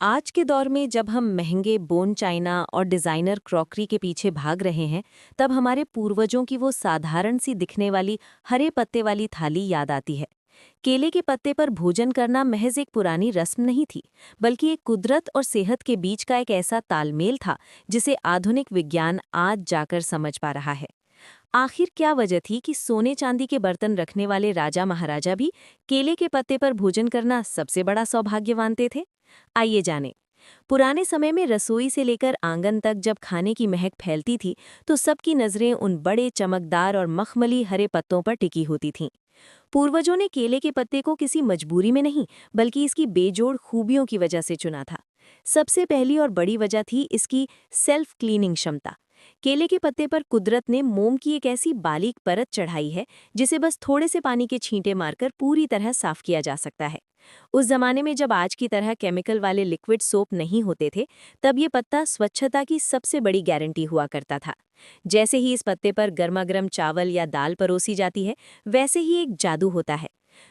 आज के दौर में जब हम महंगे बोन चाइना और डिज़ाइनर क्रॉकरी के पीछे भाग रहे हैं, तब हमारे पूर्वजों की वो साधारण सी दिखने वाली हरे पत्ते वाली थाली याद आती है। केले के पत्ते पर भोजन करना महज एक पुरानी रस्म नहीं थी, बल्कि एक कुदरत और सेहत के बीच का एक ऐसा तालमेल था जिसे आधुनिक विज्ञान आज जाकर समझ पा रहा है। आखिर क्या वजह थी कि सोने चांदी के बर्तन रखने वाले राजा महाराजा भी केले के पत्ते पर भोजन करना सबसे बड़ा सौभाग्य मानते थे? आइए जानें। पुराने समय में रसोई से लेकर आंगन तक जब खाने की महक फैलती थी, तो सबकी नजरें उन बड़े चमकदार और मखमली हरे पत्तों पर टिकी होती थीं। पूर्वजों ने केले के पत्ते को किसी मजबूरी में नहीं, बल्कि इसकी बेजोड़ खूबियों की वजह से चुना था। सबसे पहली और बड़ी वजह थी इसकी सेल्फ क्लीनिंग क्षमता। केले के पत्ते पर कुदरत ने मोम की एक ऐसी बारीक परत चढ़ाई है जिसे बस थोड़े से पानी के छींटे मारकर पूरी तरह साफ किया जा सकता है। उस जमाने में जब आज की तरह केमिकल वाले लिक्विड सोप नहीं होते थे, तब ये पत्ता स्वच्छता की सबसे बड़ी गारंटी हुआ करता था। जैसे ही इस पत्ते पर गर्मा-गर्म चावल या दाल परोसी जाती है, वैसे ही एक जादू होता है।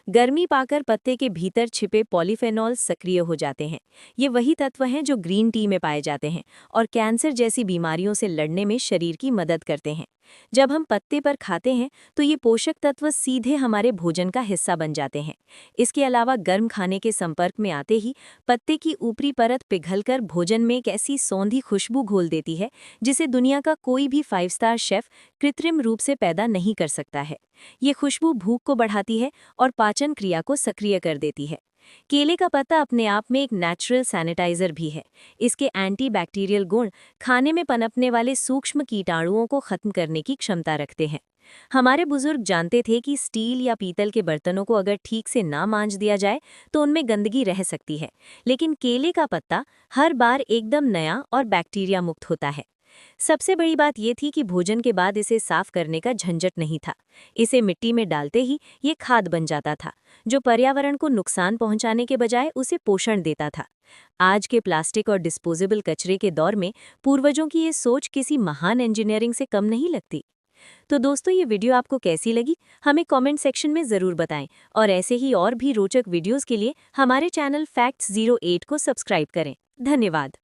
गर्मी पाकर पत्ते के भीतर छिपे पॉलीफेनॉल सक्रिय हो जाते हैं। ये वही तत्व हैं जो ग्रीन टी में पाए जाते हैं और कैंसर जैसी बीमारियों से लड़ने में शरीर की मदद करते हैं। जब हम पत्ते पर खाते हैं, तो ये पोषक तत्व सीधे हमारे भोजन का हिस्सा बन जाते हैं। इसके अलावा गर्म खाने के संपर्क में आते ही पत्ते की ऊपरी परत पिघलकर भोजन में एक ऐसी सौंधी खुशबू घोल देती है, जिसे दुनिया का कोई भी 5 स्टार शेफ कृत्रिम रूप से पैदा नहीं कर सकता है। ये खुशबू भूख को बढ़ाती है और पाचन क्रिया को सक्रिय कर देती है। केले का पत्ता अपने आप में एक नेचुरल सैनिटाइजर भी है। इसके एंटीबैक्टीरियल गुण खाने में पनपने वाले सूक्ष्म कीटाणुओं को खत्म करने की क्षमता रखते हैं। हमारे बुजुर्ग जानते थे कि स्टील या पीतल के बर्तनों को अगर ठीक से ना मांज दिया जाए तो उनमें गंदगी रह सकती है, लेकिन केले का पत्ता हर बार एकदम नया और बैक्टीरिया मुक्त होता है। सबसे बड़ी बात यह थी कि भोजन के बाद इसे साफ करने का झंझट नहीं था। इसे मिट्टी में डालते ही ये खाद बन जाता था, जो पर्यावरण को नुकसान पहुंचाने के बजाय उसे पोषण देता था। आज के प्लास्टिक और डिस्पोजेबल कचरे के दौर में पूर्वजों की ये सोच किसी महान इंजीनियरिंग से कम नहीं लगती। तो दोस्तों, ये वीडियो आपको कैसी लगी, हमें कमेंट सेक्शन में ज़रूर बताएं और ऐसे ही और भी रोचक वीडियोस के लिए हमारे चैनल फैक्ट्स 08 को सब्सक्राइब करें। धन्यवाद।